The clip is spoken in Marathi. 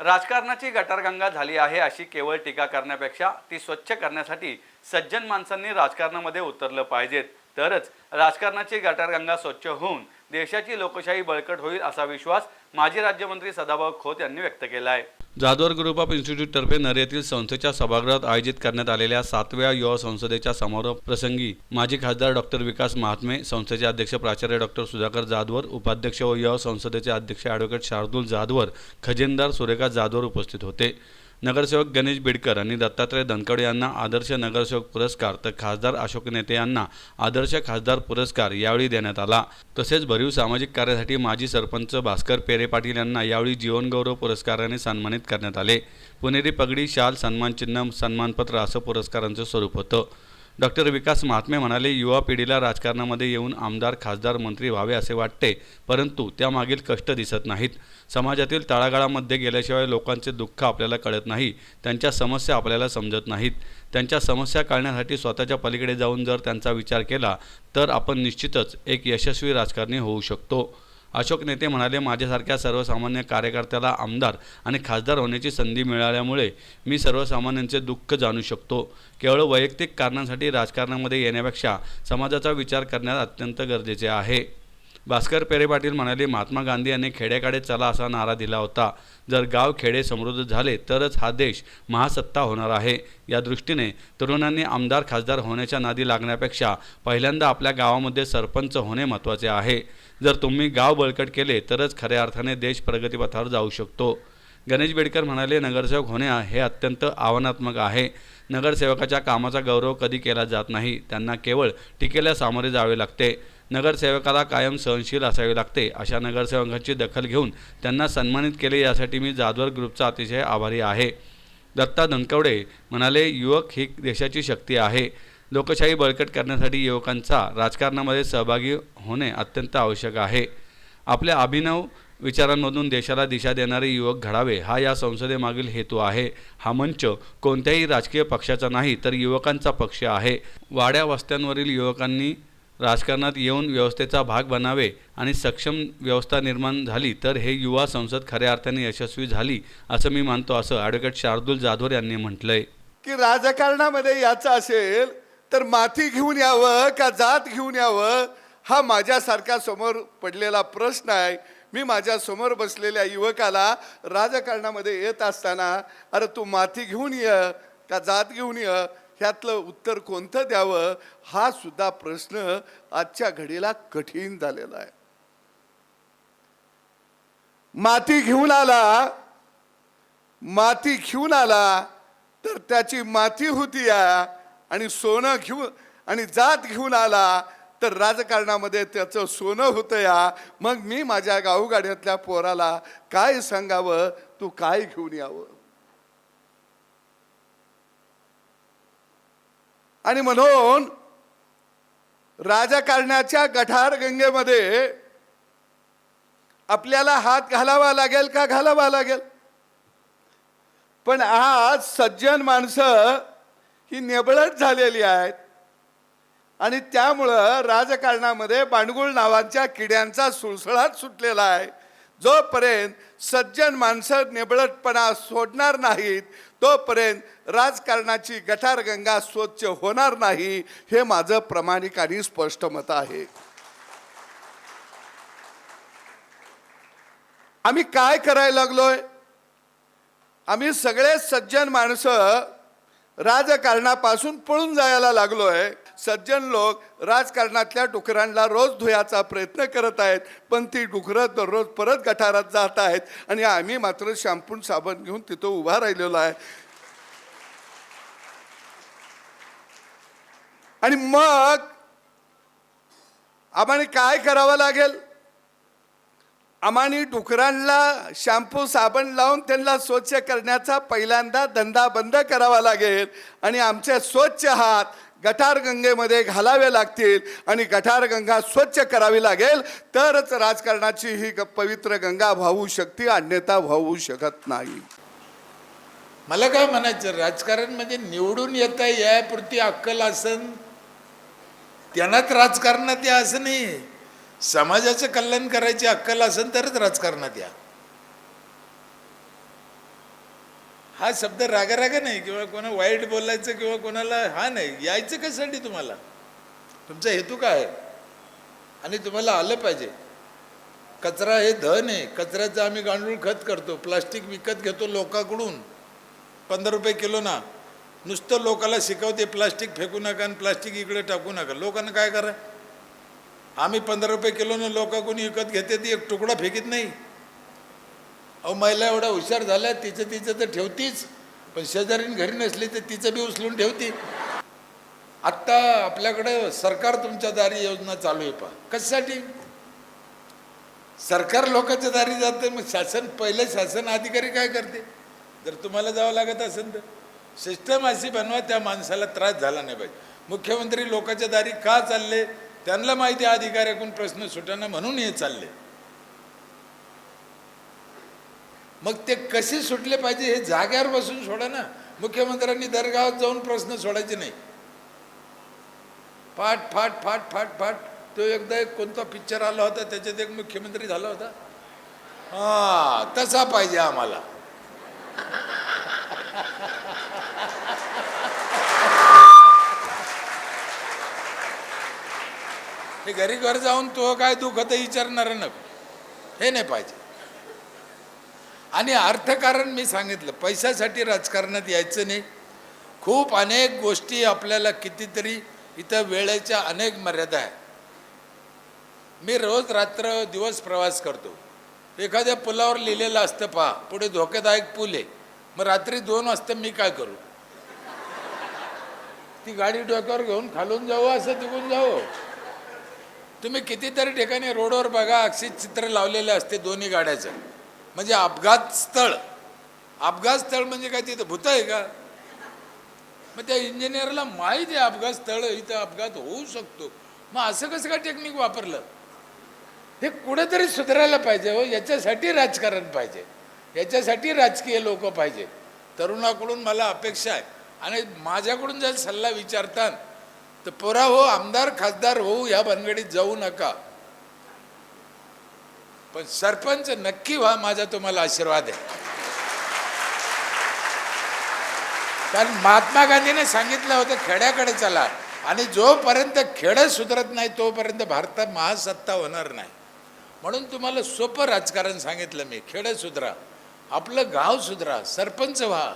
राजकारणाची गटारगंगा झाली आहे अशी केवळ टीका करण्यापेक्षा ती स्वच्छ करण्यासाठी सज्जन माणसांनी राजकारणामध्ये उतरलं पाहिजेत, तरच राजकारणाची गटारगंगा स्वच्छ होऊन देशाची लोकशाही बळकट होईल असा विश्वास माजी राज्यमंत्री सदाभाऊ खोत यांनी व्यक्त केला आहे। जाधवर ग्रुप ऑफ इन्स्टिट्यूटतर्फे नर येथील संस्थेच्या सभागृहात आयोजित करण्यात आलेल्या 7व्या युवा संसदेच्या समारोप प्रसंगी माजी खासदार डॉक्टर विकास महात्मे, संस्थेचे अध्यक्ष प्राचार्य डॉक्टर सुधाकर जाधवर, उपाध्यक्ष व युवा संसदेचे अध्यक्ष ॲडव्होकेट शार्दूल जाधवर, खजिनदार सुरेखा जाधवर उपस्थित होते। नगरसेवक गणेश बिडकर आणि दत्तात्रय धनकवडे यांना आदर्श नगरसेवक पुरस्कार तर खासदार अशोक नेते यांना आदर्श खासदार पुरस्कार यावेळी देण्यात आला। तसेच भरीव सामाजिक कार्यासाठी माजी सरपंच भास्कर पेरे पाटील यांना यावेळी जीवनगौरव पुरस्काराने सन्मानित करण्यात आले। पुणेरी पगडी, शाल, सन्मानचिन्ह, सन्मानपत्र असं पुरस्कारांचं स्वरूप होतं। डॉक्टर विकास महात्मे म्हणाले, युवा पिढीला राजकारणामध्ये येऊन आमदार, खासदार, मंत्री व्हावे असे वाटते, परंतु त्यामागील कष्ट दिसत नाहीत। समाजातील तळागाळामध्ये गेल्याशिवाय लोकांचे दुःख आपल्याला कळत नाही, त्यांच्या समस्या आपल्याला समजत नाहीत। त्यांच्या समस्या कळण्यासाठी स्वतःच्या पलीकडे जाऊन जर त्यांचा विचार केला तर आपण निश्चितच एक यशस्वी राजकारणी होऊ शकतो। अशोक नेते म्हणाले, माझ्यासारख्या सर्वसामान्य कार्यकर्त्याला आमदार आणि खासदार होण्याची संधी मिळाल्यामुळे मी सर्वसामान्यांचे दुःख जाणू शकतो। केवळ वैयक्तिक कारणांसाठी राजकारणामध्ये येण्यापेक्षा समाजाचा विचार करण्यात अत्यंत गरजेचे आहे। भास्कर पेरे पाटील म्हणाले, महात्मा गांधी यांनी खेड्याकडे चला असा नारा दिला होता। जर गाव खेडे समृद्ध झाले तरच हा देश महासत्ता होणार आहे। या दृष्टीने तरुणांनी आमदार, खासदार होण्याच्या नादी लागण्यापेक्षा पहिल्यांदा आपल्या गावामध्ये सरपंच होणे महत्त्वाचे आहे। जर तुम्ही गाव बळकट केले तरच खऱ्या अर्थाने देश प्रगतीपथावर जाऊ शकतो। गणेश बिडकर म्हणाले, नगरसेवक होणे हे अत्यंत आव्हानात्मक आहे। नगरसेवकाच्या कामाचा गौरव कधी केला जात नाही, त्यांना केवळ टीकेला सामोरे जावे लागते। नगरसेवकाला कायम सहनशील असावे लागते। अशा नगरसेवकांची दखल घेऊन त्यांना सन्मानित केले, यासाठी मी जाधवर ग्रुपचा अतिशय आभारी आहे। दत्ता धनकवडे म्हणाले, युवक ही देशाची शक्ती आहे। लोकशाही बळकट करण्यासाठी युवकांचा राजकारणामध्ये सहभागी होणे अत्यंत आवश्यक आहे। आपल्या अभिनव विचारांमधून देशाला दिशा देणारे युवक घडावे हा या संसदेमागील हेतू आहे। हा मंच कोणत्याही राजकीय पक्षाचा नाही तर युवकांचा पक्ष आहे। वाड्या वस्त्यांवरील युवकांनी राजकारणात येऊन व्यवस्थेचा भाग बनावे आणि सक्षम व्यवस्था निर्माण झाली तर हे युवा संसद खऱ्या अर्थाने यशस्वी झाली असं मी मानतो, असं ॲडव्होकेट शार्दूल जाधवर यांनी म्हटलंय। की राजकारणामध्ये याचं असेल तर माती घेऊन यावं का जात घेऊन यावं, हा माझ्यासारख्या समोर पडलेला प्रश्न आहे। मी माझ्या समोर बसलेल्या युवकाला राजकारणामध्ये येत असताना, अरे तू माती घेऊन ये का जात घेऊन ये, ह्यातलं उत्तर कोणतं द्यावं हा सुद्धा प्रश्न आजच्या घडीला कठीण झालेला आहे। माती घेऊन आला तर त्याची माती होती या, आणि सोनं घेऊन आणि जात घेऊन आला तर राजकारणामध्ये त्याचं सोनं होतं या। मग मी माझ्या गावगाड्यातल्या पोराला काय सांगावं, तू काय घेऊन यावं। आणि म्हणून राजकारणाच्या गटारगंगेमध्ये आपल्याला हात घालावा लागेल का घालावा लागेल, पण आज सज्जन माणसं ही निबळट झालेली आहेत आणि त्यामुळं राजकारणामध्ये बांडगुळ नावाच्या किड्यांचा सुळसुळाट सुटलेला आहे। जोपर्यंत सज्जन माणसं निबळटपणा सोडणार नाहीत तोपर्यंत राजकारणाची गटारगंगा स्वच्छ होणार नाही, हे माझं प्रामाणिक आणि स्पष्ट मत आहे। आम्ही काय करायला लागलोय, आम्ही सगळे सज्जन माणसं राजकारणापासून पळून जायला लागलोय। सज्जन लोक राजकारणातल्या डुकरांना रोज धुयाचा प्रयत्न करत आहेत, पण ती डुकरं दररोज परत गटारात जात आहेत आणि आम्ही मात्र शॅम्पून साबण घेऊन तिथं उभा राहिलेलो आहे। आणि मग आम्हाला काय करावं लागेल, आम्हाला डुकरांना शॅम्पू साबण लावून त्यांना स्वच्छ करण्याचा पहिल्यांदा धंदा बंद करावा लागेल आणि आमचे स्वच्छ हात गटारगंगेमध्ये घालावे लागतील आणि गटारगंगा स्वच्छ करावी लागेल, तरच राजकारणाची ही पवित्र गंगा वाहू शकते, अन्यथा वाहू शकत नाही। मला काय म्हणायचं, राजकारण म्हणजे निवडून येता यापुरती अक्कल असन त्यांनाच राजकारणात या असं नाही। समाजाचं कल्याण करायची अक्कल असेल तरच राजकारणात या। हा शब्द रागा नाही किंवा कोणा वाईट बोलायचं किंवा कोणाला हा नाही. यायचं कशासाठी तुम्हाला? तुमचा हेतू काय आहे? आणि तुम्हाला आलं पाहिजे. कचरा हे धन आहे. कचऱ्याचं आम्ही गांडूळ खत करतो. प्लास्टिक विकत घेतो लोकांकडून 15 रुपये किलो ना. नुसतं लोकांना शिकवते प्लास्टिक फेकू नका आणि प्लास्टिक इकडे टाकू नका. लोकांना काय करा? आम्ही 15 रुपये किलोनं लोकांकडून विकत घेते, ती एक तुकडा फेकीत नाही. अहो, महिला एवढा हुशार झाल्या, तिचं तर ठेवतीच, पण शेजारीन घरी नसली तर तिचं बी उचलून ठेवती. आत्ता आपल्याकडे सरकार तुमच्या दारी योजना चालू आहे. पहा कशासाठी सरकार लोकांच्या दारी जातं. मग पहिले शासन अधिकारी काय करते? जर तुम्हाला जावं लागत असेल तर सिस्टम अशी बनवा त्या माणसाला त्रास झाला नाही पाहिजे. मुख्यमंत्री लोकांच्या दारी का चालले? त्यांना माहिती आहे अधिकाऱ्याकडून प्रश्न सुटाना म्हणून हे चालले. मग ते कसे सुटले पाहिजे हे जाग्यावर बसून सोडा ना. मुख्यमंत्र्यांनी दरगावात जाऊन प्रश्न सोडायचे नाही. फाट फाट फाट फाट फाट. तो एकदा एक कोणता पिक्चर आला होता, त्याच्यात एक मुख्यमंत्री झाला होता. हा, तसा पाहिजे आम्हाला. हे घरी घर जाऊन तो काय दुखत विचारणार नको, हे नाही पाहिजे. आणि अर्थकारण मी सांगितलं, पैशासाठी राजकारणात यायचं नाही. खूप अनेक गोष्टी आपल्याला कितीतरी इथं वेळेच्या अनेक मर्यादा आहे. मी रोज रात्र दिवस प्रवास करतो. एखाद्या पुलावर लिहिलेलं असतं पहा पुढे धोकेदायक पूल आहे. मग रात्री 2 वाजता मी काय करू? ती गाडी डोक्यावर घेऊन खालून जाऊ असं तिकून जाऊ? तुम्ही कितीतरी ठिकाणी रोडवर बघा अक्षित चित्र लावलेले असते दोन्ही गाड्याचं. म्हणजे अपघात स्थळ. अपघात स्थळ म्हणजे काय तिथं भूत आहे का? मग त्या इंजिनियरला माहिती आहे अपघात स्थळ इथं अपघात होऊ शकतो. मग असं कसं काय टेक्निक वापरलं? हे कुठेतरी सुधारायला पाहिजे हो. याच्यासाठी राजकारण पाहिजे, याच्यासाठी राजकीय लोक पाहिजे. तरुणाकडून मला अपेक्षा आहे. आणि माझ्याकडून जर सल्ला विचारतात तर पोरा हो, आमदार खासदार होऊ ह्या भानगडीत जाऊ नका, पण सरपंच नक्की व्हा, माझा तुम्हाला आशीर्वाद आहे. कारण महात्मा गांधीने सांगितलं होतं खेड्याकडे चला. आणि जोपर्यंत खेडं सुधारत नाही तोपर्यंत भारतात महासत्ता होणार नाही. म्हणून तुम्हाला सोपं राजकारण सांगितलं मी. खेडं सुधरा, आपलं गाव सुधरा, सरपंच व्हा,